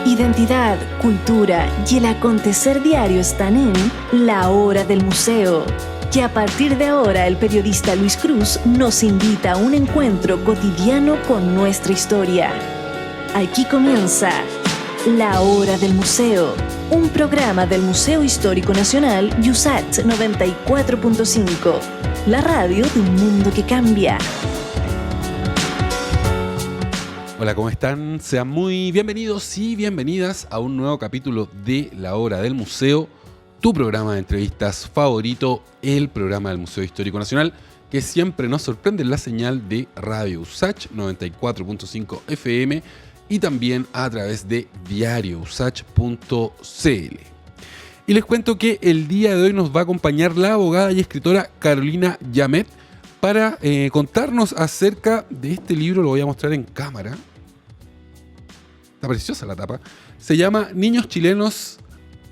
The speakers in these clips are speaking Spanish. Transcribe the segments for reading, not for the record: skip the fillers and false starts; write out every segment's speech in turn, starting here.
Identidad, cultura y el acontecer diario están en La Hora del Museo. Que a partir de ahora el periodista Luis Cruz nos invita a un encuentro cotidiano con nuestra historia. Aquí comienza La Hora del Museo, un programa del Museo Histórico Nacional USACH 94.5, la radio de un mundo que cambia. Hola, ¿cómo están? Sean muy bienvenidos y bienvenidas a un nuevo capítulo de La Hora del Museo, tu programa de entrevistas favorito, el programa del Museo Histórico Nacional, que siempre nos sorprende en la señal de Radio USACH 94.5 FM y también a través de diariousach.cl. Y les cuento que el día de hoy nos va a acompañar la abogada y escritora Carolina Yamet para contarnos acerca de este libro. Lo voy a mostrar en cámara. Está preciosa la tapa. Se llama Niños chilenos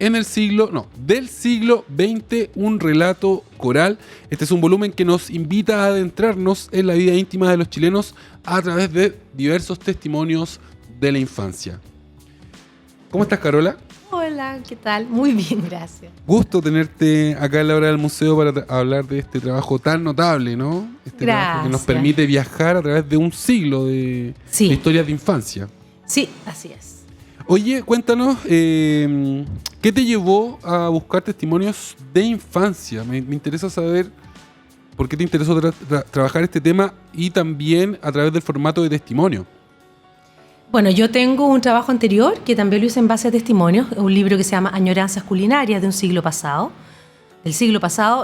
del siglo XX, un relato coral. Este es un volumen que nos invita a adentrarnos en la vida íntima de los chilenos a través de diversos testimonios de la infancia. ¿Cómo estás, Carola? Hola, ¿qué tal? Muy bien, gracias. Gusto tenerte acá en La Hora del Museo para hablar de este trabajo tan notable, ¿no? Este trabajo que nos permite viajar a través de un siglo de historias de infancia. Sí, así es. Oye, cuéntanos, ¿qué te llevó a buscar testimonios de infancia? Me interesa saber por qué te interesó trabajar este tema y también a través del formato de testimonio. Bueno, yo tengo un trabajo anterior que también lo hice en base a testimonios, un libro que se llama Añoranzas culinarias del siglo pasado,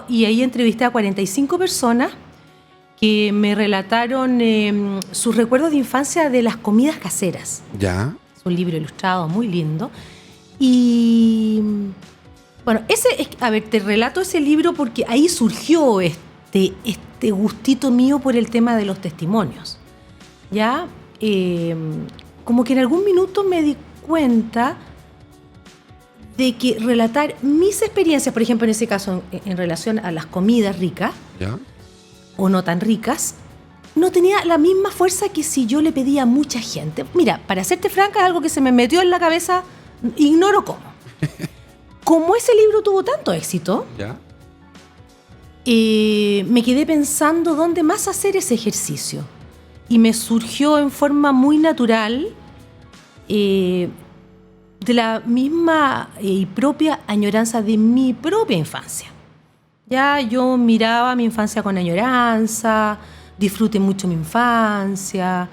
y ahí entrevisté a 45 personas que me relataron sus recuerdos de infancia de las comidas caseras. Ya. Es un libro ilustrado muy lindo. Y bueno, te relato ese libro porque ahí surgió este gustito mío por el tema de los testimonios. ¿Ya? Como que en algún minuto me di cuenta de que relatar mis experiencias, por ejemplo, en ese caso, en relación a las comidas ricas, ¿ya?, o no tan ricas, no tenía la misma fuerza que si yo le pedía a mucha gente. Mira, para serte franca, es algo que se me metió en la cabeza, ignoro cómo. Como ese libro tuvo tanto éxito, ¿ya?, me quedé pensando dónde más hacer ese ejercicio. Y me surgió en forma muy natural de la misma y propia añoranza de mi propia infancia. Ya yo miraba mi infancia con añoranza, disfruté mucho mi infancia,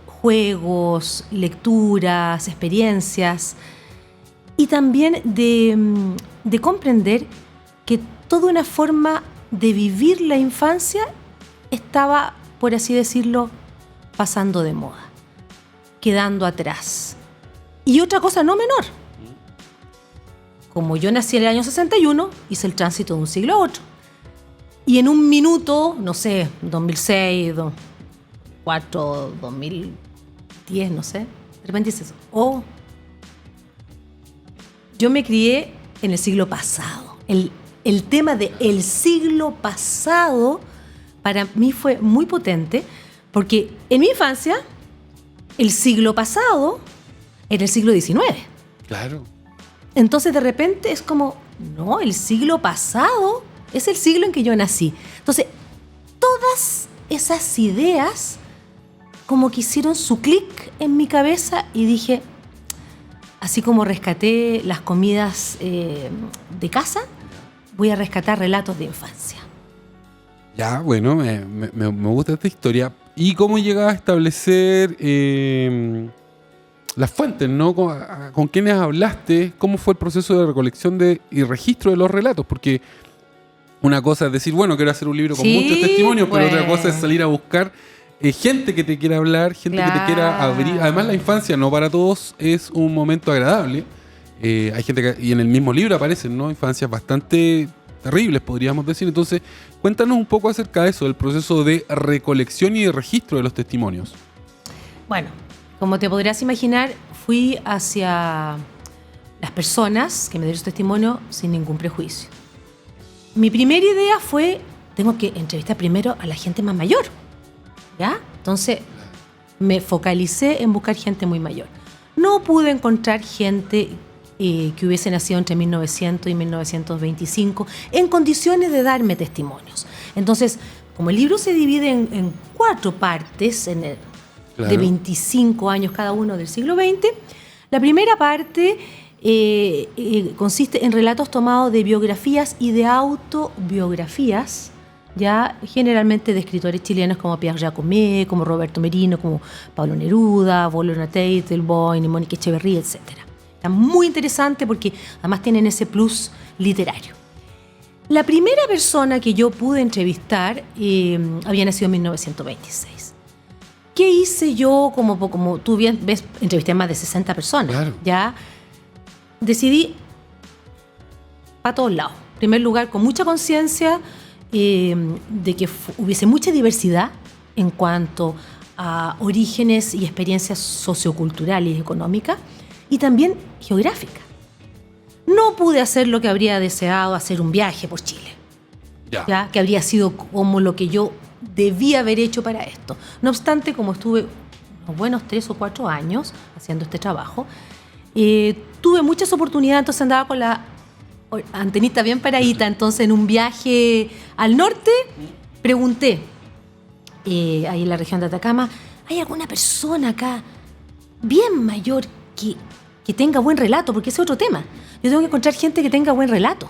juegos, lecturas, experiencias, y también de comprender que toda una forma de vivir la infancia estaba, por así decirlo, pasando de moda, quedando atrás. Y otra cosa no menor. Como yo nací en el año 61, hice el tránsito de un siglo a otro. Y en un minuto, no sé, 2006, 2004, 2010, no sé, de repente dices, yo me crié en el siglo pasado. El tema de el siglo pasado para mí fue muy potente, porque en mi infancia, el siglo pasado era el siglo XIX. Claro. Entonces de repente es como, no, el siglo pasado es el siglo en que yo nací. Entonces, todas esas ideas como que hicieron su clic en mi cabeza y dije, así como rescaté las comidas de casa, voy a rescatar relatos de infancia. Ya, bueno, me gusta esta historia. ¿Y cómo llegaba a establecer las fuentes, ¿no? ¿Con quiénes hablaste? ¿Cómo fue el proceso de recolección y registro de los relatos? Porque una cosa es decir, bueno, quiero hacer un libro con muchos testimonios, pero otra cosa es salir a buscar gente que te quiera hablar, gente que te quiera abrir. Además, la infancia no para todos es un momento agradable. Hay gente y en el mismo libro aparecen, ¿no?, infancias bastante terribles, podríamos decir. Entonces, cuéntanos un poco acerca de eso, del proceso de recolección y de registro de los testimonios. Bueno, como te podrás imaginar, fui hacia las personas que me dieron su testimonio sin ningún prejuicio. Mi primera idea fue, tengo que entrevistar primero a la gente más mayor, ¿ya? Entonces me focalicé en buscar gente muy mayor. no pude encontrar gente que hubiese nacido entre 1900 y 1925 en condiciones de darme testimonios. Entonces, como el libro se divide en 4 partes, de 25 años cada uno del siglo XX, la primera parte consiste en relatos tomados de biografías y de autobiografías, ya generalmente de escritores chilenos como Pierre Jacomet, como Roberto Merino, como Pablo Neruda, Bolona Tate, Del Boy, Mónica Echeverría, etc. Está muy interesante porque además tienen ese plus literario. La primera persona que yo pude entrevistar había nacido en 1926. ¿Qué hice yo? Como tú bien ves, entrevisté a más de 60 personas. Claro. Ya decidí para todos lados. En primer lugar, con mucha conciencia de que hubiese mucha diversidad en cuanto a orígenes y experiencias socioculturales y económicas, y también geográficas. No pude hacer lo que habría deseado, hacer un viaje por Chile, ¿ya? Que habría sido como lo que yo debía haber hecho para esto. No obstante, como estuve unos buenos 3 o 4 años haciendo este trabajo, tuve muchas oportunidades, entonces andaba con la antenita bien paradita. Entonces, en un viaje al norte, pregunté, ahí en la región de Atacama, ¿hay alguna persona acá bien mayor que tenga buen relato? Porque ese es otro tema. Yo tengo que encontrar gente que tenga buen relato.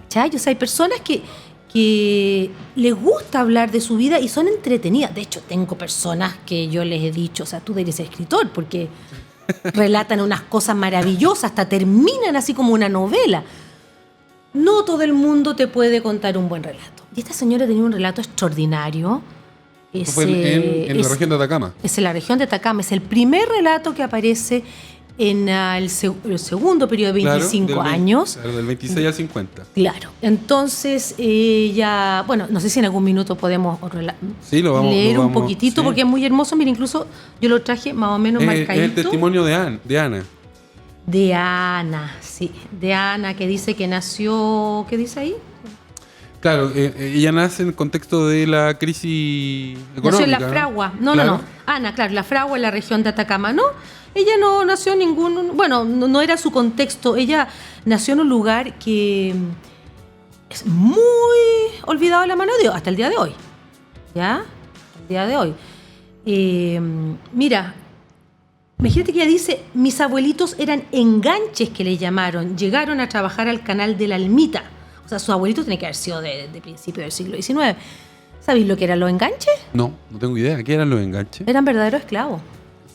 ¿Cachai? O sea, hay personas que les gusta hablar de su vida y son entretenidas. De hecho, tengo personas que yo les he dicho, o sea, tú deberías ser escritor porque relatan unas cosas maravillosas, hasta terminan así como una novela. No todo el mundo te puede contar un buen relato. Y esta señora tenía un relato extraordinario. Fue en la región de Atacama. Es en la región de Atacama. Es el primer relato que aparece en el segundo periodo de 25 años. Claro, del 26 al 50. Claro. Entonces, ella... Bueno, no sé si en algún minuto podemos leer un poquitito, sí, porque es muy hermoso. Mira, incluso yo lo traje más o menos marcadito. Es el testimonio de Ana. De Ana, sí. De Ana, que dice que nació... ¿Qué dice ahí? Claro, ella nace en el contexto de la crisis económica. Nació en La Fragua. No. Ana, claro, La Fragua en la región de Atacama, ¿no? Ella no nació en ningún... Bueno, no era su contexto. Ella nació en un lugar que es muy olvidado de la mano de Dios, hasta el día de hoy. ¿Ya? El día de hoy. Mira, imagínate que ella dice, mis abuelitos eran enganches que le llamaron. Llegaron a trabajar al canal de la Almita. O sea, sus abuelitos tienen que haber sido de principios del siglo XIX. ¿Sabéis lo que eran los enganches? No tengo idea. ¿Qué eran los enganches? Eran verdaderos esclavos.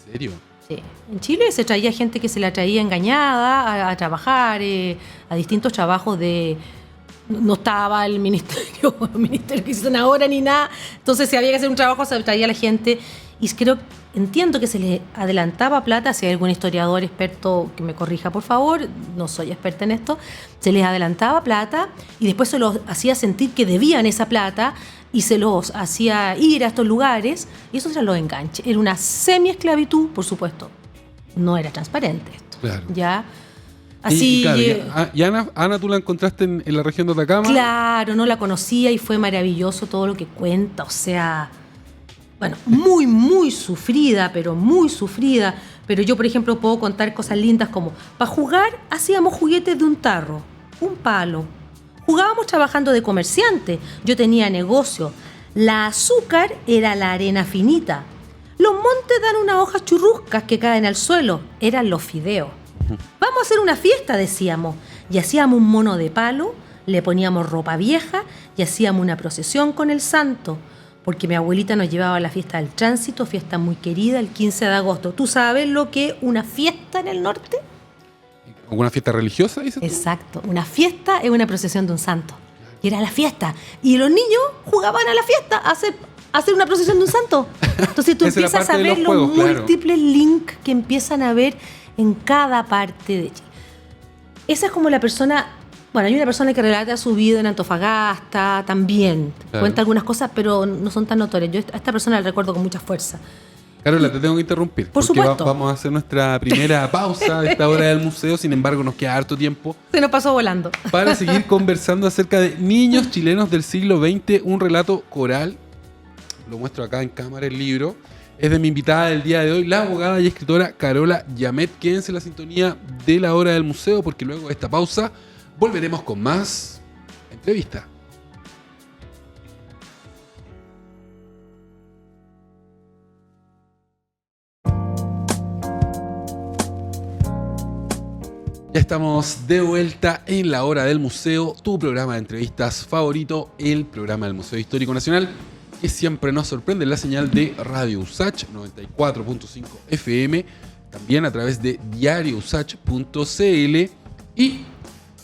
¿En serio? Sí. En Chile se traía gente que se la traía engañada a trabajar a distintos trabajos de... No estaba el ministerio que hicieron ahora ni nada. Entonces, si había que hacer un trabajo, se traía a la gente. Y entiendo que se les adelantaba plata. Si hay algún historiador experto que me corrija, por favor, no soy experta en esto. Se les adelantaba plata y después se los hacía sentir que debían esa plata y se los hacía ir a estos lugares. Y esos eran los enganches. Era una semi-esclavitud, por supuesto. No era transparente esto. Claro. ¿Ya? Así, y Ana, ¿tú la encontraste en la región de Atacama? Claro, no la conocía y fue maravilloso todo lo que cuenta. O sea, bueno, muy, muy sufrida, pero muy sufrida. Pero yo, por ejemplo, puedo contar cosas lindas como, para jugar hacíamos juguetes de un tarro, un palo. Jugábamos trabajando de comerciante. Yo tenía negocio. La azúcar era la arena finita. Los montes dan unas hojas churruscas que caen al suelo. Eran los fideos. Vamos a hacer una fiesta, decíamos. Y hacíamos un mono de palo, le poníamos ropa vieja y hacíamos una procesión con el santo. Porque mi abuelita nos llevaba a la fiesta del tránsito, fiesta muy querida, el 15 de agosto. ¿Tú sabes lo que es una fiesta en el norte? ¿Una fiesta religiosa, dices tú? Exacto. Una fiesta es una procesión de un santo. Y era la fiesta. Y los niños jugaban a la fiesta a hacer una procesión de un santo. Entonces tú empiezas a ver los múltiples links que empiezan a ver en cada parte de Chile. Esa es como la persona... Bueno, hay una persona que relata su vida en Antofagasta también. Claro. Cuenta algunas cosas, pero no son tan notorias. Yo a esta persona la recuerdo con mucha fuerza. Carola, te tengo que interrumpir. Por supuesto. Vamos a hacer nuestra primera pausa de esta hora del museo. Sin embargo, nos queda harto tiempo. Se nos pasó volando. Para seguir conversando acerca de niños chilenos del siglo XX. Un relato coral. Lo muestro acá en cámara, el libro. es de mi invitada del día de hoy, la abogada y escritora Carola Llamet. Quédense en la sintonía de la hora del museo, porque luego de esta pausa volveremos con más entrevista. Ya estamos de vuelta en la hora del museo, tu programa de entrevistas favorito, el programa del Museo Histórico Nacional, que siempre nos sorprende en la señal de Radio Usach 94.5 FM, también a través de diariousach.cl. Y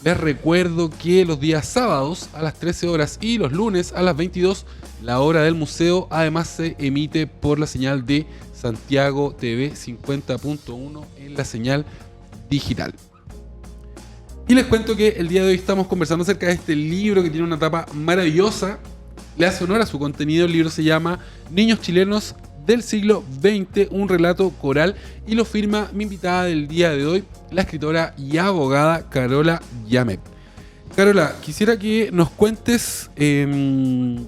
les recuerdo que los días sábados a las 13 horas y los lunes a las 22, la hora del museo además se emite por la señal de Santiago TV 50.1 en la señal digital. Y les cuento que el día de hoy estamos conversando acerca de este libro que tiene una tapa maravillosa. Le hace honor a su contenido. El libro se llama Niños chilenos del siglo XX, un relato coral, y lo firma mi invitada del día de hoy, la escritora y abogada Carola Llamet. Carola, quisiera que nos cuentes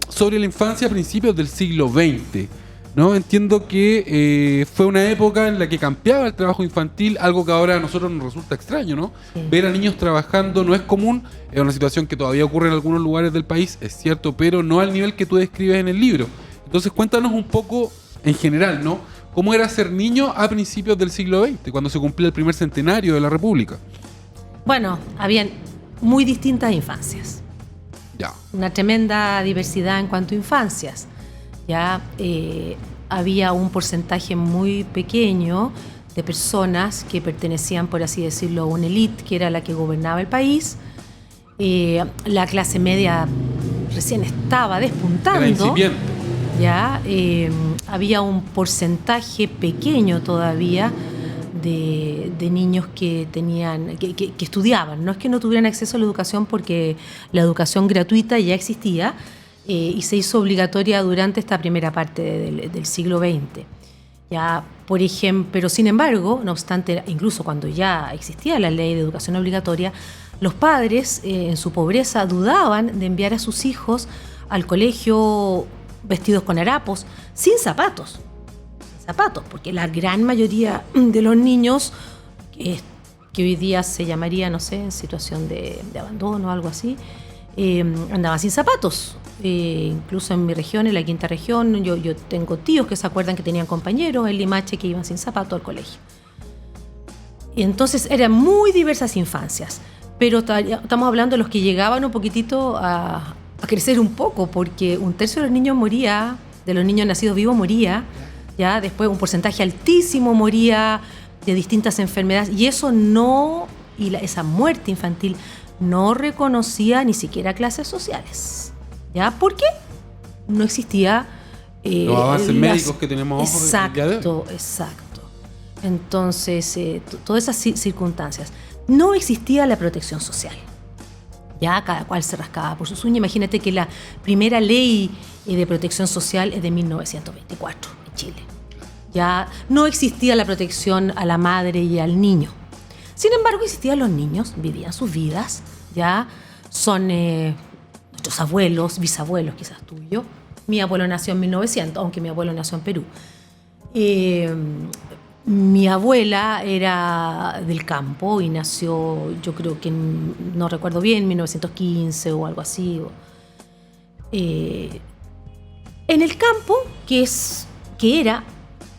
sobre la infancia a principios del siglo XX. ¿No? Entiendo que fue una época en la que campeaba el trabajo infantil, algo que ahora a nosotros nos resulta extraño, ¿no? Sí. Ver a niños trabajando no es común, es una situación que todavía ocurre en algunos lugares del país, es cierto, pero no al nivel que tú describes en el libro. Entonces cuéntanos un poco en general, ¿no? ¿Cómo era ser niño a principios del siglo XX, cuando se cumplía el primer centenario de la República? Bueno, habían muy distintas infancias. Ya. Una tremenda diversidad en cuanto a infancias. Ya había un porcentaje muy pequeño de personas que pertenecían, por así decirlo, a una élite que era la que gobernaba el país. La clase media recién estaba despuntando. Era incipiente. Ya había un porcentaje pequeño todavía de niños que tenían que estudiaban. No es que no tuvieran acceso a la educación, porque la educación gratuita ya existía. Y se hizo obligatoria durante esta primera parte del siglo XX. Ya, por ejemplo, pero sin embargo, no obstante, incluso cuando ya existía la ley de educación obligatoria, los padres en su pobreza dudaban de enviar a sus hijos al colegio vestidos con harapos, sin zapatos, porque la gran mayoría de los niños que hoy día se llamaría, no sé, en situación de abandono o algo así, andaban sin zapatos. Incluso en mi región, en la quinta región, yo tengo tíos que se acuerdan que tenían compañeros en Limache que iban sin zapatos al colegio. Y entonces eran muy diversas infancias, pero estamos hablando de los que llegaban un poquitito a crecer un poco, porque un tercio de los niños moría, de los niños nacidos vivos moría, ya después un porcentaje altísimo moría de distintas enfermedades, y eso no, esa muerte infantil no reconocía ni siquiera clases sociales. ¿Ya? ¿Por qué? No existía los avances médicos que tenemos hoy. Exacto. Entonces, todas esas circunstancias. No existía la protección social. Ya cada cual se rascaba por sus uñas. Imagínate que la primera ley de protección social es de 1924 en Chile. Ya no existía la protección a la madre y al niño. Sin embargo, existían los niños, vivían sus vidas. Ya son nuestros abuelos, bisabuelos quizás tuyo. Mi abuelo nació en 1900, aunque mi abuelo nació en Perú. Mi abuela era del campo y nació, yo creo que no recuerdo bien, 1915 o algo así. En el campo, que era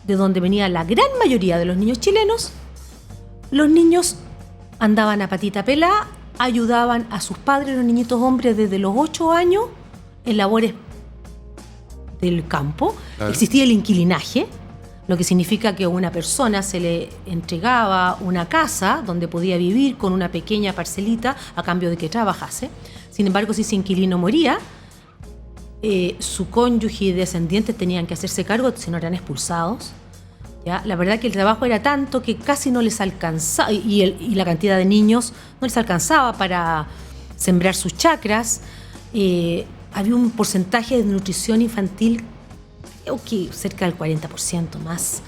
de donde venía la gran mayoría de los niños chilenos, los niños andaban a patita pelá, ayudaban a sus padres, los niñitos hombres, desde los 8 años en labores del campo. Claro. Existía el inquilinaje, lo que significa que a una persona se le entregaba una casa donde podía vivir con una pequeña parcelita a cambio de que trabajase. Sin embargo, si ese inquilino moría, su cónyuge y descendientes tenían que hacerse cargo, si no eran expulsados. ¿Ya? La verdad que el trabajo era tanto que casi no les alcanzaba, y la cantidad de niños no les alcanzaba para sembrar sus chacras. Había un porcentaje de nutrición infantil, creo que cerca del 40% más.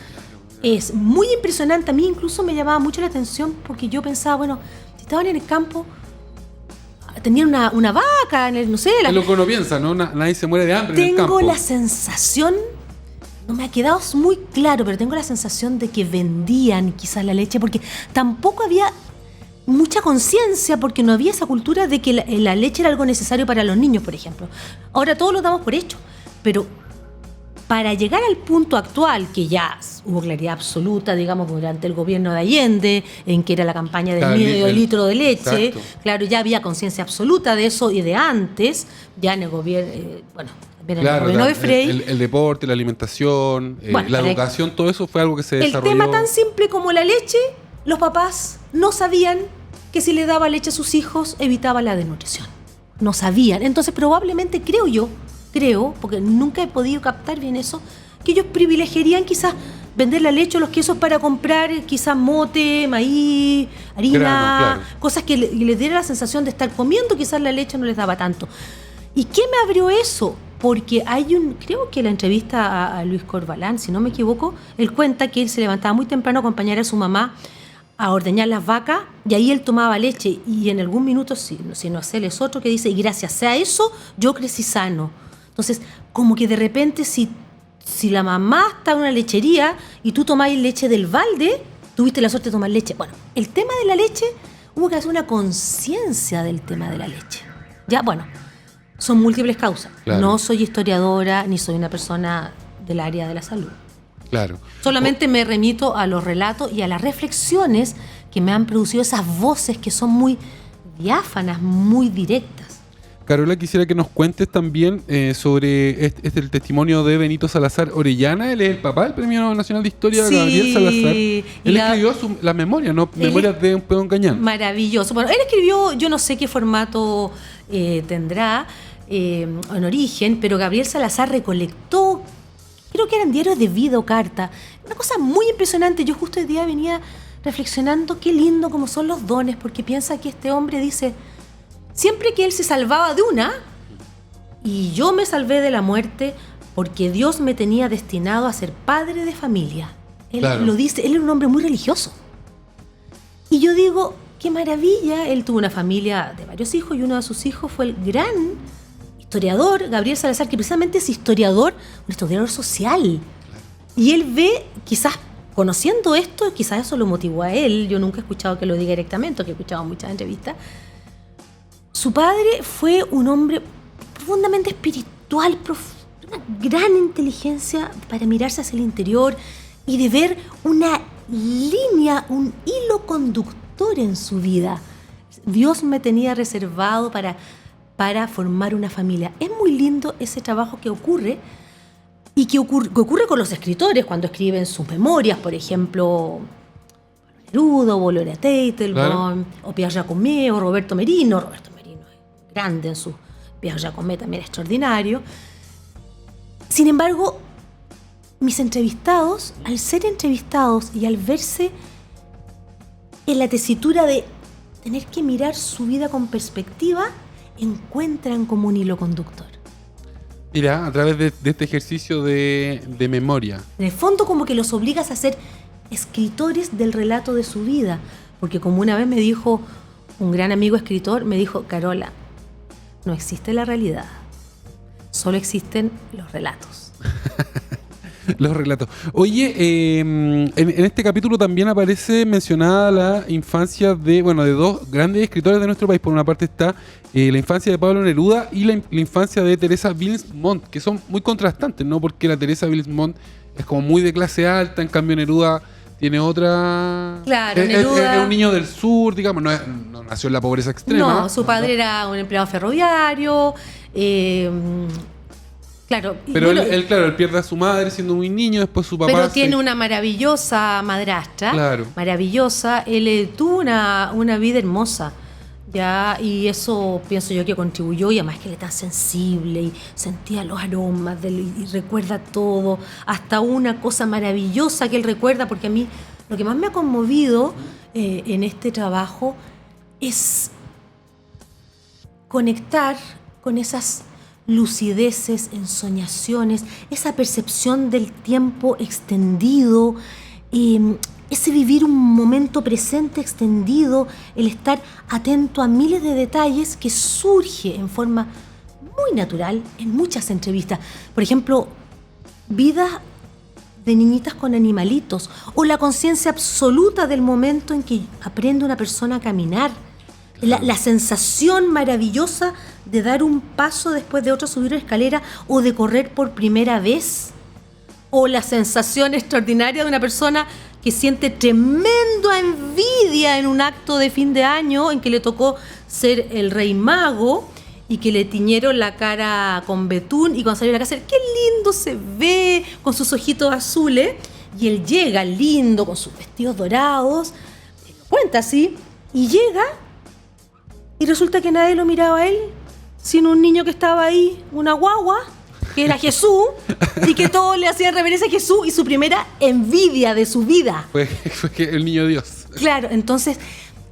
Es muy impresionante. A mí incluso me llamaba mucho la atención, porque yo pensaba, bueno, si estaban en el campo, tenían una vaca, no sé. Es lo que uno piensa, ¿no? Nadie se muere de hambre en el campo. Tengo la sensación no me ha quedado muy claro, pero tengo la sensación de que vendían quizás la leche, porque tampoco había mucha conciencia, porque no había esa cultura de que la leche era algo necesario para los niños, por ejemplo. Ahora todos lo damos por hecho, pero para llegar al punto actual, que ya hubo claridad absoluta, digamos, durante el gobierno de Allende, en que era la campaña del medio litro de leche, exacto. Claro, ya había conciencia absoluta de eso y de antes, ya en el gobierno, en el gobierno de Frei. El deporte, la alimentación, la educación, todo eso fue algo que se desarrolló. El tema tan simple como la leche, los papás no sabían que si le daba leche a sus hijos evitaba la desnutrición. No sabían. Entonces probablemente creo, porque nunca he podido captar bien eso, que ellos privilegiarían quizás vender la leche o los quesos para comprar quizás mote, maíz, harina, claro. Cosas que les diera la sensación de estar comiendo, quizás la leche no les daba tanto. ¿Y qué me abrió eso? Porque creo que la entrevista a Luis Corbalán, si no me equivoco, él cuenta que él se levantaba muy temprano a acompañar a su mamá a ordeñar las vacas, y ahí él tomaba leche, y en algún minuto, si no sé, él es otro que dice, y gracias a eso yo crecí sano. Entonces, como que de repente si la mamá está en una lechería y tú tomás leche del balde, tuviste la suerte de tomar leche. Bueno, el tema de la leche, hubo que hacer una conciencia del tema de la leche. Ya, bueno, son múltiples causas. Claro. No soy historiadora ni soy una persona del área de la salud. Claro. Solamente me remito a los relatos y a las reflexiones que me han producido esas voces que son muy diáfanas, muy directas. Carola, quisiera que nos cuentes también sobre el testimonio de Benito Salazar Orellana. Él es el papá del Premio Nacional de Historia, sí, Gabriel Salazar. Él escribió las memorias, ¿no? Memorias de un peón cañán. Maravilloso. Bueno, él escribió, yo no sé qué formato tendrá en origen, pero Gabriel Salazar recolectó, creo que eran diarios de vida o carta. Una cosa muy impresionante. Yo justo hoy día venía reflexionando qué lindo como son los dones, porque piensa que este hombre dice, siempre que él se salvaba de una, y yo me salvé de la muerte porque Dios me tenía destinado a ser padre de familia. Él lo dice, él era un hombre muy religioso. Y yo digo, qué maravilla, él tuvo una familia de varios hijos y uno de sus hijos fue el gran historiador Gabriel Salazar, que precisamente es historiador, un historiador social. Y él ve, quizás conociendo esto, quizás eso lo motivó a él, yo nunca he escuchado que lo diga directamente, que he escuchado muchas entrevistas. Su padre fue un hombre profundamente espiritual, una gran inteligencia para mirarse hacia el interior y de ver una línea, un hilo conductor en su vida. Dios me tenía reservado para formar una familia. Es muy lindo ese trabajo que ocurre y que ocurre con los escritores cuando escriben sus memorias, por ejemplo, Neruda, Gloria Teitelbaum, o Pierre Jacomet, o Roberto Merino. Roberto Merino es grande en su Pierre Jacomet, también es extraordinario. Sin embargo, mis entrevistados, al ser entrevistados y al verse en la tesitura de tener que mirar su vida con perspectiva, encuentran como un hilo conductor. Mira, a través de este ejercicio de memoria. En el fondo como que los obligas a ser escritores del relato de su vida, porque como una vez me dijo un gran amigo escritor, me dijo, Carola, no existe la realidad, solo existen los relatos. Los relatos. Oye, en este capítulo también aparece mencionada la infancia de dos grandes escritores de nuestro país. Por una parte está la infancia de Pablo Neruda y la infancia de Teresa Bilsmont, que son muy contrastantes, ¿no? Porque la Teresa Bilsmont es como muy de clase alta, en cambio Neruda tiene otra... Claro, Neruda... Es un niño del sur, digamos, no nació en la pobreza extrema. No, su padre era un empleado ferroviario, claro. Pero él pierde a su madre siendo muy niño, después su papá... Pero tiene una maravillosa madrastra, claro. Maravillosa. Él tuvo una vida hermosa, ¿ya? Y eso pienso yo que contribuyó, y además que él es tan sensible y sentía los aromas y recuerda todo, hasta una cosa maravillosa que él recuerda, porque a mí lo que más me ha conmovido en este trabajo es conectar con esas lucideces, ensoñaciones, esa percepción del tiempo extendido, ese vivir un momento presente extendido, el estar atento a miles de detalles que surge en forma muy natural en muchas entrevistas. Por ejemplo, vidas de niñitas con animalitos, o la conciencia absoluta del momento en que aprende una persona a caminar. La sensación maravillosa de dar un paso después de otro, subir una escalera, o de correr por primera vez. O la sensación extraordinaria de una persona que siente tremenda envidia en un acto de fin de año en que le tocó ser el rey mago y que le tiñeron la cara con betún, y cuando salió a la casa, ¡qué lindo se ve! Con sus ojitos azules. Y él llega lindo, con sus vestidos dorados, cuenta así, y llega, y resulta que nadie lo miraba a él, sino un niño que estaba ahí, una guagua, que era Jesús, y que todos le hacían reverencia a Jesús, y su primera envidia de su vida. Fue el niño Dios. Claro, entonces,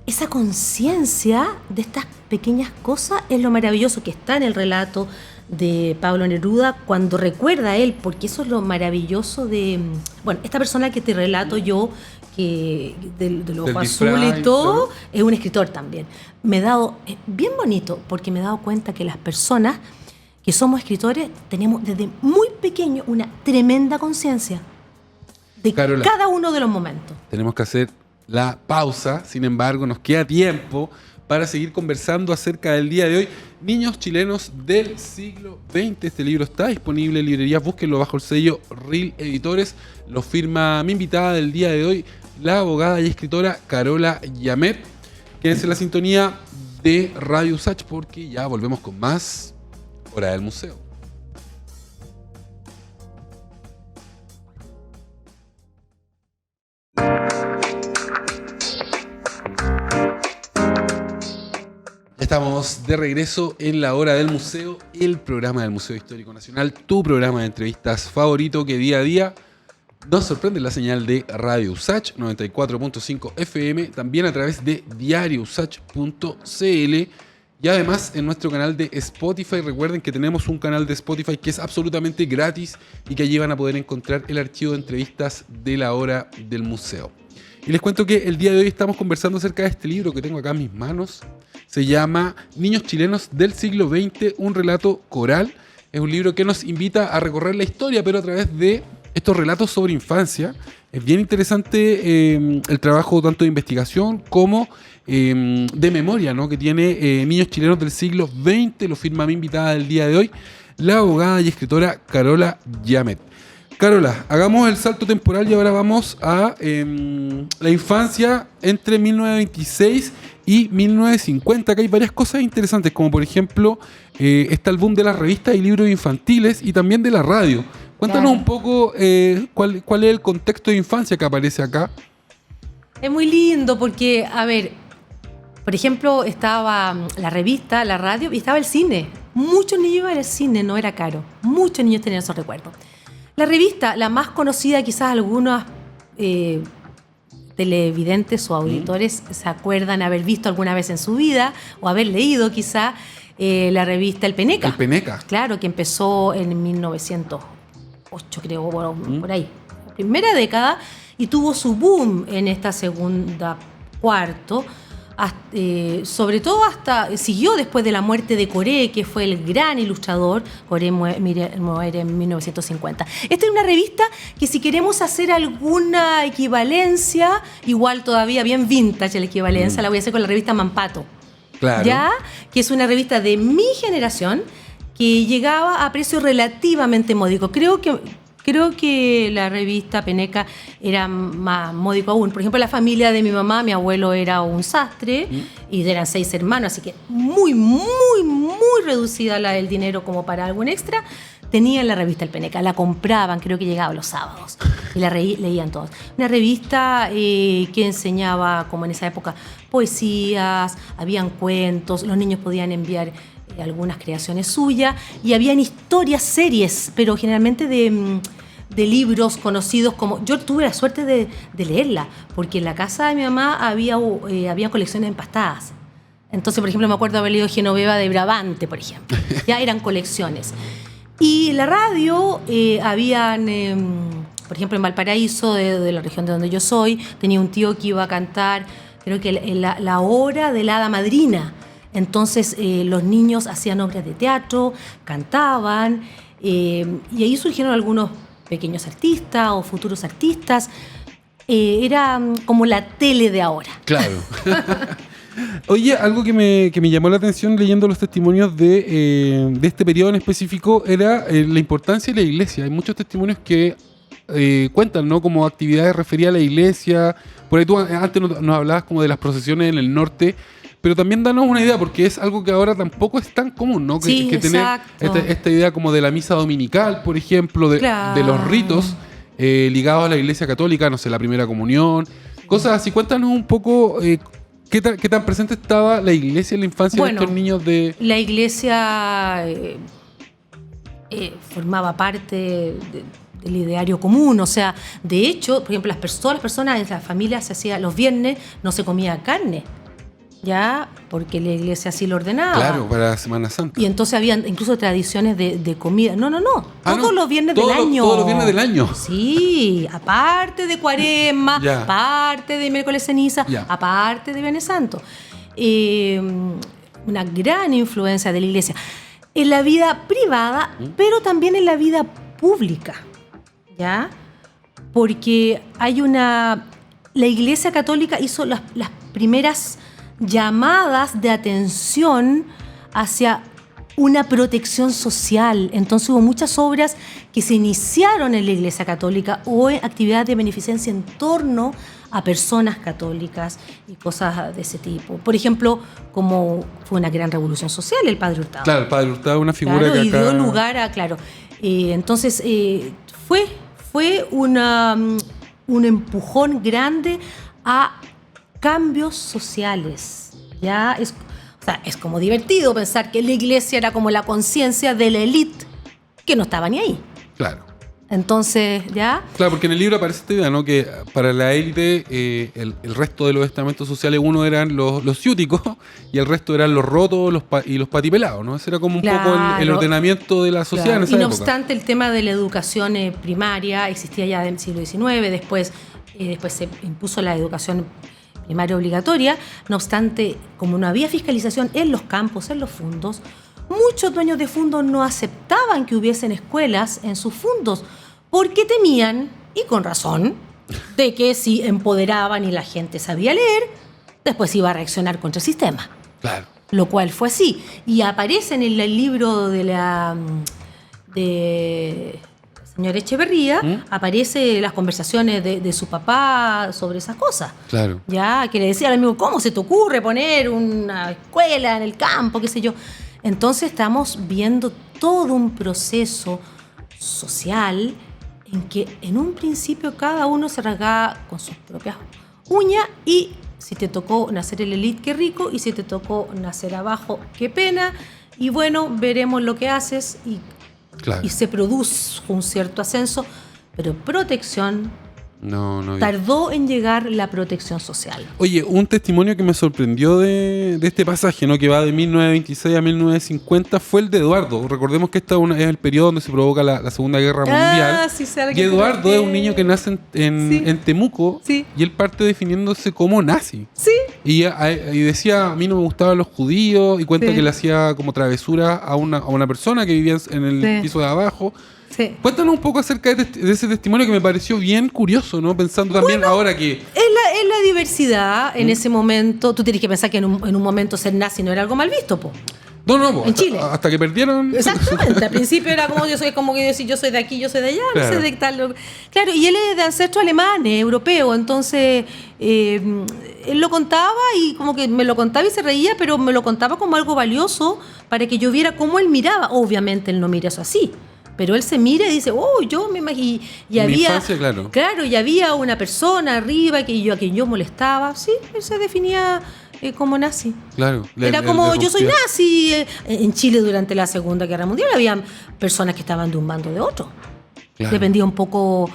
esa conciencia de estas pequeñas cosas es lo maravilloso que está en el relato de Pablo Neruda cuando recuerda a él, porque eso es lo maravilloso de, bueno, esta persona que te relato yo, que del ojo azul y todo, es un escritor también. Me he dado, bien bonito, porque me he dado cuenta que las personas que somos escritores tenemos desde muy pequeño una tremenda conciencia de Carola, cada uno de los momentos. Tenemos que hacer la pausa, sin embargo, nos queda tiempo para seguir conversando acerca del día de hoy. Niños chilenos del siglo XX. Este libro está disponible en librerías. Búsquenlo bajo el sello RIL Editores. Lo firma mi invitada del día de hoy, la abogada y escritora Carola Llamet. Quédense en la sintonía de Radio Usach porque ya volvemos con más Hora del Museo. Estamos de regreso en la Hora del Museo, el programa del Museo Histórico Nacional, tu programa de entrevistas favorito que día a día nos sorprende en la señal de Radio Usach 94.5 FM, también a través de diariousach.cl y además en nuestro canal de Spotify. Recuerden que tenemos un canal de Spotify que es absolutamente gratis y que allí van a poder encontrar el archivo de entrevistas de la Hora del Museo. Y les cuento que el día de hoy estamos conversando acerca de este libro que tengo acá en mis manos. Se llama Niños chilenos del siglo XX, un relato coral. Es un libro que nos invita a recorrer la historia, pero a través de estos relatos sobre infancia. Es bien interesante el trabajo tanto de investigación como de memoria, ¿no?, que tiene Niños chilenos del siglo XX. Lo firma mi invitada del día de hoy, la abogada y escritora Carola Llamet. Carola, hagamos el salto temporal y ahora vamos a la infancia entre 1926 y 1950. Acá hay varias cosas interesantes, como por ejemplo está el boom de las revistas y libros infantiles y también de la radio. Cuéntanos un poco cuál es el contexto de infancia que aparece acá. Es muy lindo porque, a ver, por ejemplo, estaba la revista, la radio y estaba el cine. Muchos niños iban al cine, no era caro. Muchos niños tenían esos recuerdos. La revista, la más conocida, quizás algunos televidentes o auditores se acuerdan haber visto alguna vez en su vida o haber leído quizás la revista El Peneca. El Peneca. Claro, que empezó en 1908, creo, por ahí. Primera década, y tuvo su boom en esta segunda, cuarto, sobre todo siguió después de la muerte de Coré, que fue el gran ilustrador. Coré muere en 1950. Esta es una revista que, si queremos hacer alguna equivalencia, igual todavía bien vintage la equivalencia, la voy a hacer con la revista Mampato. Claro. ¿Ya? Que es una revista de mi generación que llegaba a precio relativamente módico. Creo que la revista Peneca era más módico aún. Por ejemplo, la familia de mi mamá, mi abuelo era un sastre y eran 6 hermanos, así que muy, muy, muy reducida el dinero como para algún extra. Tenían la revista El Peneca, la compraban, creo que llegaba los sábados y la leían todos. Una revista que enseñaba, como en esa época, poesías, habían cuentos, los niños podían enviar algunas creaciones suyas y habían historias, series, pero generalmente de libros conocidos. Como yo tuve la suerte de leerla, porque en la casa de mi mamá había colecciones empastadas. Entonces, por ejemplo, me acuerdo haber leído Genoveva de Brabante, por ejemplo. Ya eran colecciones. Y la radio, habían, por ejemplo, en Valparaíso, de la región de donde yo soy, tenía un tío que iba a cantar, creo que la hora de la hada madrina. Entonces los niños hacían obras de teatro, cantaban, y ahí surgieron algunos pequeños artistas o futuros artistas. Era como la tele de ahora. Claro. Oye, algo que me llamó la atención leyendo los testimonios de este periodo en específico era la importancia de la iglesia. Hay muchos testimonios que cuentan, ¿no? Como actividades referidas a la iglesia. Por ahí tú antes nos hablabas como de las procesiones en el norte, pero también danos una idea, porque es algo que ahora tampoco es tan común, ¿no? Sí, que tener esta idea como de la misa dominical, por ejemplo, de los ritos ligados a la iglesia católica, no sé, la primera comunión, cosas así. Cuéntanos un poco qué tan presente estaba la iglesia en la infancia de estos niños de... La iglesia formaba parte del ideario común, o sea, de hecho, por ejemplo, todas las personas en las familias se hacía los viernes, no se comía carne, ya, porque la iglesia así lo ordenaba. Claro, para Semana Santa. Y entonces había incluso tradiciones de comida. No. Todos los viernes del año. Todos los viernes del año. Sí, aparte de Cuaresma, aparte de miércoles ceniza, aparte de Viernes Santo. Una gran influencia de la iglesia en la vida privada, pero también en la vida pública, ¿ya? Porque la iglesia católica hizo las primeras llamadas de atención hacia una protección social. Entonces hubo muchas obras que se iniciaron en la Iglesia Católica o en actividades de beneficencia en torno a personas católicas y cosas de ese tipo. Por ejemplo, como fue una gran revolución social el Padre Hurtado. Claro, el Padre Hurtado es una figura que y acá... dio lugar a... Claro. Entonces fue un empujón grande a cambios sociales. Ya es como divertido pensar que la iglesia era como la conciencia de la élite que no estaba ni ahí. Claro. Entonces, ¿ya? Claro, porque en el libro aparece esta idea, ¿no? Que para la élite el resto de los estamentos sociales, uno eran los ciúticos y el resto eran los rotos y los patipelados, ¿no? Ese era como un poco el ordenamiento de la sociedad en esa época. Y no obstante, el tema de la educación primaria existía ya en el siglo XIX, después se impuso la educación primaria obligatoria. No obstante, como no había fiscalización en los campos, en los fundos, muchos dueños de fondos no aceptaban que hubiesen escuelas en sus fondos porque temían, y con razón, de que si empoderaban y la gente sabía leer, después iba a reaccionar contra el sistema. Claro. Lo cual fue así. Y aparece en el libro de señor Echeverría, aparece las conversaciones de su papá sobre esas cosas. Claro. Ya, que le decía al amigo, ¿cómo se te ocurre poner una escuela en el campo, qué sé yo? Entonces estamos viendo todo un proceso social en que en un principio cada uno se rasgaba con sus propias uñas y si te tocó nacer en la élite, qué rico, y si te tocó nacer abajo, qué pena, y bueno, veremos lo que haces y se produce un cierto ascenso, pero protección no tardó en llegar la protección social. Oye, un testimonio que me sorprendió de este pasaje, ¿no? Que va de 1926 a 1950 fue el de Eduardo. Recordemos que esta es el periodo donde se provoca la Segunda Guerra Mundial. Sí, y Eduardo es un niño que nace en Temuco, y él parte definiéndose como nazi. Sí. Y decía, a mí no me gustaban los judíos, y cuenta que le hacía como travesura a una persona que vivía en el piso de abajo. Sí. Cuéntanos un poco acerca de ese testimonio que me pareció bien curioso, ¿no? Pensando también ahora que... Es la diversidad en ese momento. Tú tienes que pensar que en un momento ser nazi no era algo mal visto, po. No, en Chile. Hasta que perdieron. Exactamente. Al principio era como yo soy de aquí, yo soy de allá, claro. No sé de tal. Claro, y él es de ancestro alemán, europeo, entonces él lo contaba y como que me lo contaba y se reía, pero me lo contaba como algo valioso para que yo viera cómo él miraba. Obviamente él no mira eso así. Pero él se mira y dice, yo me imagino. Y había, mi infancia, claro. Claro, y había una persona arriba a quien yo molestaba. Sí, él se definía como nazi. Claro. Era como, yo soy nazi. En Chile durante la Segunda Guerra Mundial había personas que estaban de un bando o de otro. Claro. Dependía un poco...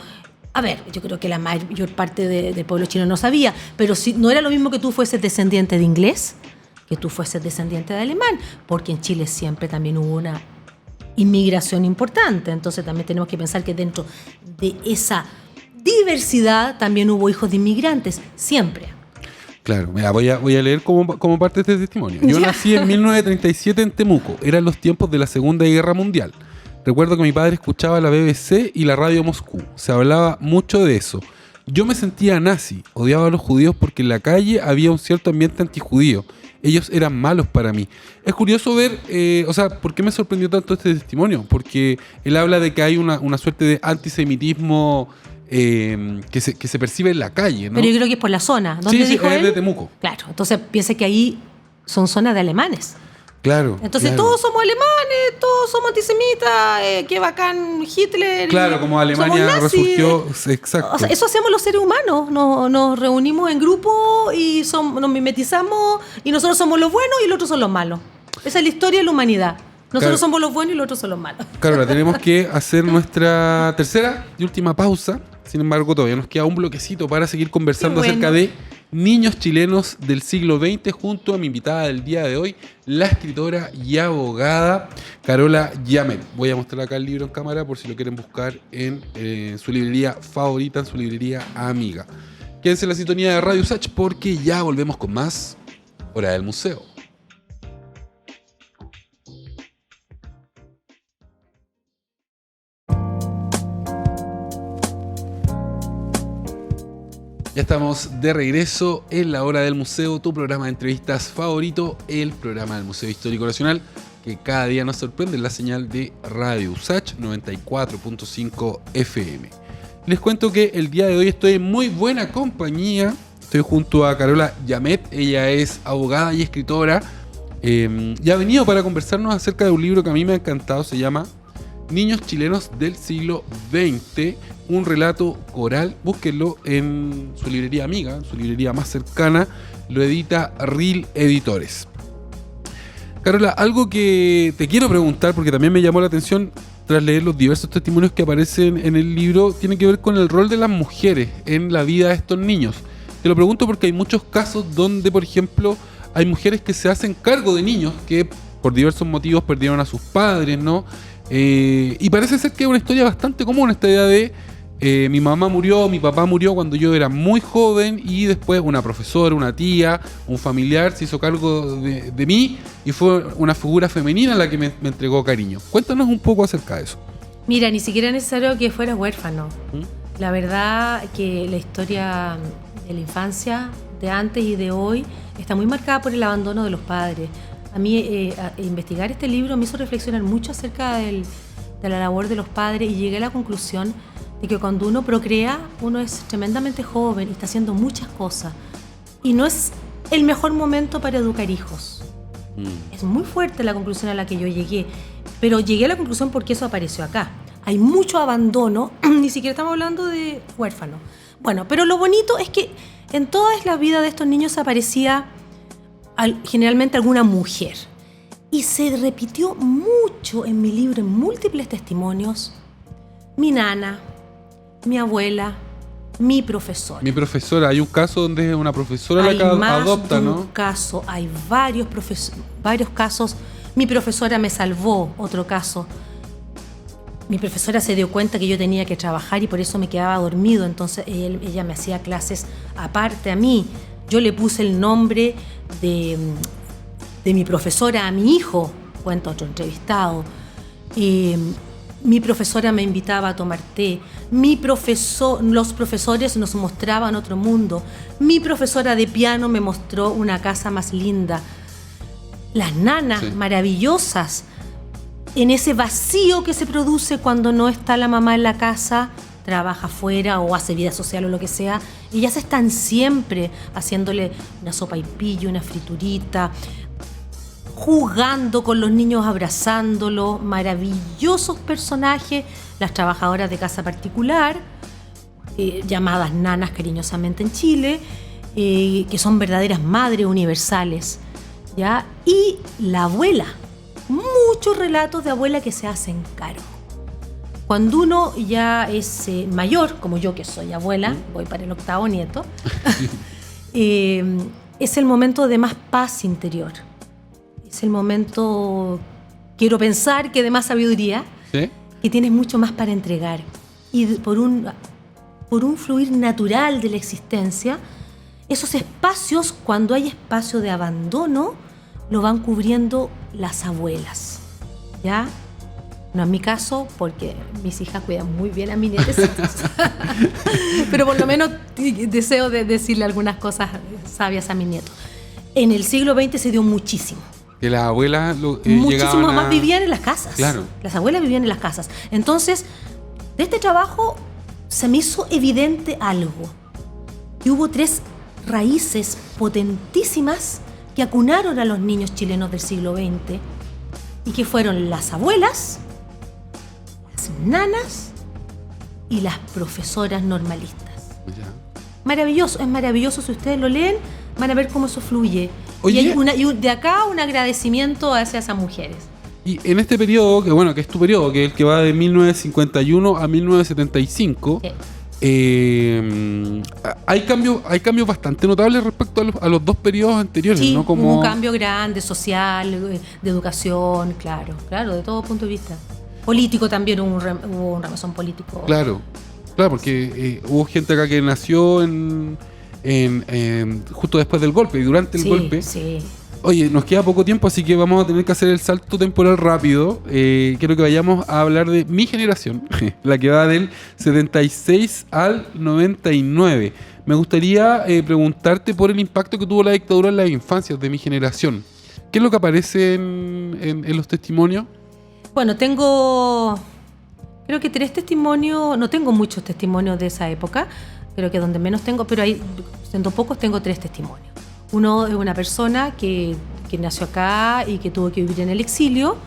A ver, yo creo que la mayor parte del pueblo chino no sabía, pero si, no era lo mismo que tú fueses descendiente de inglés, que tú fueses descendiente de alemán, porque en Chile siempre también hubo una inmigración importante. Entonces también tenemos que pensar que dentro de esa diversidad también hubo hijos de inmigrantes, siempre. Claro, mira, voy a leer como parte de este testimonio. Yo nací en 1937 en Temuco, eran los tiempos de la Segunda Guerra Mundial. Recuerdo que mi padre escuchaba la BBC y la radio Moscú. Se hablaba mucho de eso. Yo me sentía nazi, odiaba a los judíos porque en la calle había un cierto ambiente antijudío. Ellos eran malos para mí. Es curioso ver, ¿por qué me sorprendió tanto este testimonio? Porque él habla de que hay una suerte de antisemitismo que se percibe en la calle, ¿no? Pero yo creo que es por la zona. ¿Dónde Sí, dijo es él? de Temuco. Claro, entonces piensa que ahí son zonas de alemanes. Claro. Entonces claro. todos somos alemanes, todos somos antisemitas, qué bacán Hitler. Claro, como Alemania resurgió, exacto. O sea, eso hacemos los seres humanos, nos reunimos en grupo y nos mimetizamos y nosotros somos los buenos y los otros son los malos. Esa es la historia de la humanidad. Nosotros Claro. somos los buenos y los otros son los malos. Claro, tenemos que hacer nuestra tercera y última pausa. Sin embargo, todavía nos queda un bloquecito para seguir conversando Qué bueno. acerca de niños chilenos del siglo XX junto a mi invitada del día de hoy, la escritora y abogada Carola Llamet. Voy a mostrar acá el libro en cámara por si lo quieren buscar en su librería favorita, en su librería amiga. Quédense en la sintonía de Radio Usach porque ya volvemos con más Hora del Museo. Ya estamos de regreso en la Hora del Museo, tu programa de entrevistas favorito, el programa del Museo Histórico Nacional, que cada día nos sorprende en la señal de Radio Usach 94.5 FM. Les cuento que el día de hoy estoy en muy buena compañía. Estoy junto a Carola Llamet, ella es abogada y escritora. Y ha venido para conversarnos acerca de un libro que a mí me ha encantado, se llama Niños chilenos del siglo XX, un relato coral. Búsquenlo en su librería amiga, en su librería más cercana. Lo edita RIL Editores. Carola, algo que te quiero preguntar, porque también me llamó la atención tras leer los diversos testimonios que aparecen en el libro, tiene que ver con el rol de las mujeres en la vida de estos niños. Te lo pregunto porque hay muchos casos donde, por ejemplo, hay mujeres que se hacen cargo de niños que por diversos motivos perdieron a sus padres, ¿no? Y parece ser que es una historia bastante común, esta idea de mi mamá murió, mi papá murió cuando yo era muy joven y después una profesora, una tía, un familiar se hizo cargo de mí y fue una figura femenina la que me entregó cariño. Cuéntanos un poco acerca de eso. Mira, ni siquiera es necesario que fueras huérfano. ¿Mm? La verdad que la historia de la infancia, de antes y de hoy, está muy marcada por el abandono de los padres. A mí investigar este libro me hizo reflexionar mucho acerca de la labor de los padres y llegué a la conclusión de que cuando uno procrea, uno es tremendamente joven y está haciendo muchas cosas. Y no es el mejor momento para educar hijos. Es muy fuerte la conclusión a la que yo llegué, pero llegué a la conclusión porque eso apareció acá. Hay mucho abandono, ni siquiera estamos hablando de huérfanos. Bueno, pero lo bonito es que en toda la vida de estos niños aparecía generalmente alguna mujer. Y se repitió mucho en mi libro, en múltiples testimonios, mi nana, mi abuela, mi profesora. Mi profesora, hay un caso donde es una profesora la que adopta, ¿no? Caso, hay varios casos. Mi profesora me salvó, otro caso. Mi profesora se dio cuenta que yo tenía que trabajar y por eso me quedaba dormido, entonces ella me hacía clases aparte a mí. Yo le puse el nombre de mi profesora a mi hijo, cuenta otro entrevistado. Mi profesora me invitaba a tomar té. Los profesores nos mostraban otro mundo. Mi profesora de piano me mostró una casa más linda. Las nanas maravillosas, en ese vacío que se produce cuando no está la mamá en la casa, trabaja afuera o hace vida social o lo que sea, ellas están siempre haciéndole una sopa y pillo, una friturita, jugando con los niños, abrazándolos, maravillosos personajes, las trabajadoras de casa particular, llamadas nanas cariñosamente en Chile, que son verdaderas madres universales, ¿ya? Y la abuela, muchos relatos de abuela que se hacen cargo. Cuando uno ya es mayor, como yo que soy abuela, voy para el 8º nieto, es el momento de más paz interior. Es el momento, quiero pensar, que de más sabiduría, que tienes mucho más para entregar. Y por un fluir natural de la existencia, esos espacios, cuando hay espacio de abandono, lo van cubriendo las abuelas, ¿ya? No es mi caso, porque mis hijas cuidan muy bien a mi nietecitos. Pero por lo menos deseo de decirle algunas cosas sabias a mi nieto. En el siglo XX se dio muchísimo. Que las abuelas muchísimas mamás vivían en las casas. Claro. Las abuelas vivían en las casas. Entonces, de este trabajo se me hizo evidente algo. Que hubo 3 raíces potentísimas que acunaron a los niños chilenos del siglo XX y que fueron las abuelas, las nanas y las profesoras normalistas. Ya. Maravilloso, es maravilloso. Si ustedes lo leen, van a ver cómo eso fluye. Oye, y hay de acá un agradecimiento hacia esas mujeres. Y en este periodo, que es tu periodo, que es el que va de 1951 a 1975, Sí. Hay cambios bastante notables respecto a los 2 periodos anteriores, Sí, ¿no? hubo un cambio grande, social, de educación, claro, de todo punto de vista. Político también hubo un ramazón político. Claro, porque hubo gente acá que nació justo después del golpe y durante el golpe. Sí. Oye, nos queda poco tiempo, así que vamos a tener que hacer el salto temporal rápido. Quiero que vayamos a hablar de mi generación, la que va del 76 al 99. Me gustaría preguntarte por el impacto que tuvo la dictadura en las infancias de mi generación. ¿Qué es lo que aparece en los testimonios? Bueno, creo que 3 testimonios, no tengo muchos testimonios de esa época, creo que donde menos tengo, pero ahí, siendo pocos, tengo 3 testimonios. Uno es una persona que nació acá y que tuvo que vivir en el exilio,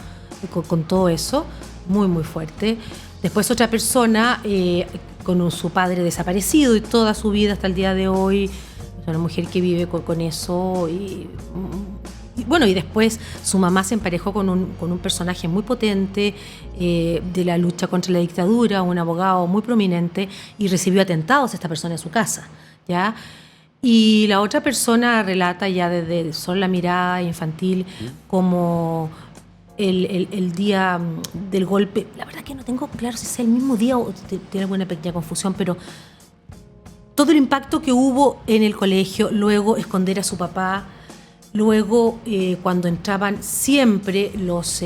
con todo eso, muy, muy fuerte. Después otra persona con su padre desaparecido y toda su vida hasta el día de hoy, es una mujer que vive con eso. Y bueno, y después su mamá se emparejó con un personaje muy potente de la lucha contra la dictadura, un abogado muy prominente, y recibió atentados a esta persona en su casa, ¿ya? Y la otra persona relata ya desde solo la mirada infantil como el día del golpe. La verdad que no tengo claro si es el mismo día o tiene alguna pequeña confusión, pero todo el impacto que hubo en el colegio, luego esconder a su papá, luego cuando entraban siempre los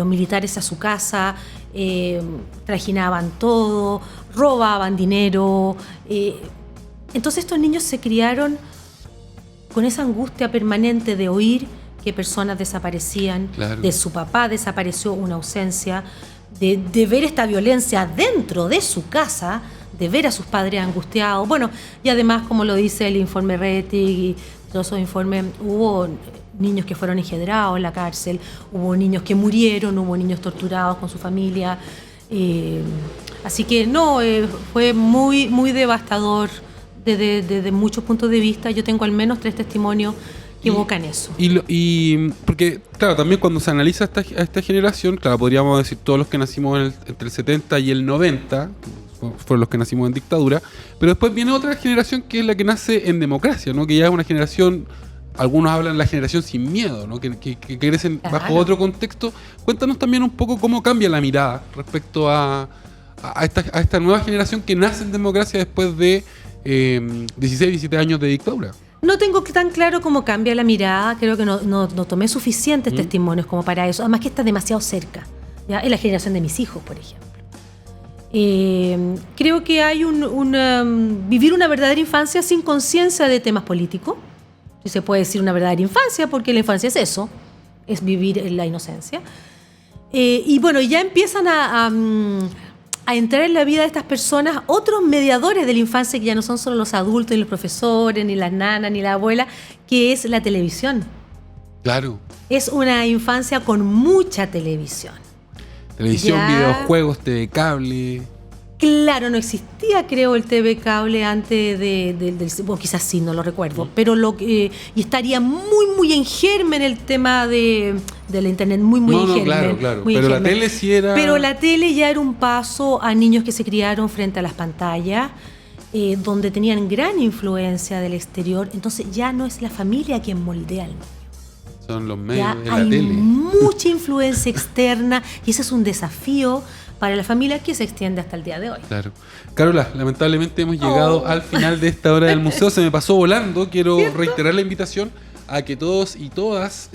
militares a su casa, trajinaban todo, robaban dinero. Entonces estos niños se criaron con esa angustia permanente de oír que personas desaparecían, Claro. de su papá desapareció, una ausencia, de ver esta violencia dentro de su casa, de ver a sus padres angustiados. Bueno, y además, como lo dice el informe Rettig y todos esos informes, hubo niños que fueron engendrados en la cárcel, hubo niños que murieron, hubo niños torturados con su familia. Así que no, fue muy, muy devastador desde muchos puntos de vista. Yo tengo al menos 3 testimonios que evocan eso. Y porque, claro, también cuando se analiza a esta generación, claro, podríamos decir todos los que nacimos entre el 70 y el 90, fueron los que nacimos en dictadura, pero después viene otra generación que es la que nace en democracia, ¿no? Que ya es una generación, algunos hablan de la generación sin miedo, ¿no? Que crecen Claro. bajo otro contexto. Cuéntanos también un poco cómo cambia la mirada respecto a esta nueva generación que nace en democracia después de 16, 17 años de dictadura. No tengo tan claro cómo cambia la mirada, creo que no tomé suficientes testimonios como para eso, además que está demasiado cerca, ¿ya? Es la generación de mis hijos, por ejemplo. Creo que hay vivir una verdadera infancia sin conciencia de temas políticos. Si se puede decir una verdadera infancia, porque la infancia es eso, es vivir en la inocencia. Y bueno, ya empiezan a entrar en la vida de estas personas otros mediadores de la infancia que ya no son solo los adultos, ni los profesores, ni las nanas, ni la abuela, que es la televisión. Claro. Es una infancia con mucha televisión. Televisión, Ya. videojuegos, TV cable. Claro, no existía, creo, el TV cable antes bueno, quizás sí, no lo recuerdo, pero y estaría muy, muy en germen el tema de la internet, muy, muy en germen. Claro. muy en Pero la germen. tele sí era... Pero la tele ya era un paso a niños que se criaron frente a las pantallas, donde tenían gran influencia del exterior, entonces ya no es la familia quien moldea al niño. Son los Ya medios de la hay tele. mucha influencia externa y ese es un desafío para la familia que se extiende hasta el día de hoy. Claro. Carola, lamentablemente hemos llegado al final de esta hora del museo. Se me pasó volando. Quiero reiterar la invitación a que todos y todas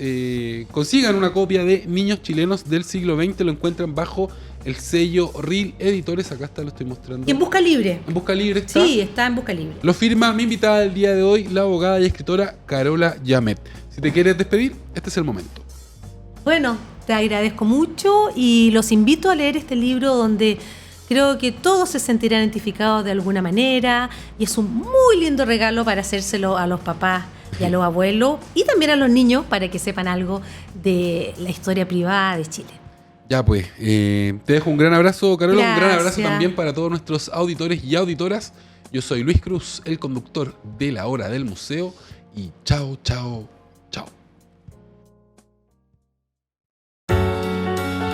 consigan una copia de Niños Chilenos del siglo XX. Lo encuentran bajo el sello Reel Editores. Acá está, lo estoy mostrando. Y en Busca Libre. ¿En Busca Libre está? Sí, está en Busca Libre. Lo firma mi invitada del día de hoy, la abogada y escritora Carola Llamet. Si te quieres despedir, este es el momento. Bueno, te agradezco mucho y los invito a leer este libro donde creo que todos se sentirán identificados de alguna manera y es un muy lindo regalo para hacérselo a los papás y a los abuelos y también a los niños para que sepan algo de la historia privada de Chile. Ya pues, te dejo un gran abrazo, Carola. Gracias. Un gran abrazo también para todos nuestros auditores y auditoras. Yo soy Luis Cruz, el conductor de La Hora del Museo. Y chao, chao, chao.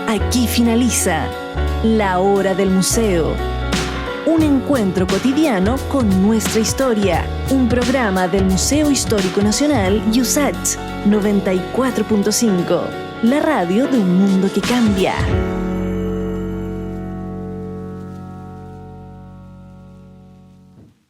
Aquí finaliza La Hora del Museo. Un encuentro cotidiano con nuestra historia. Un programa del Museo Histórico Nacional USACH 94.5. La radio de un mundo que cambia.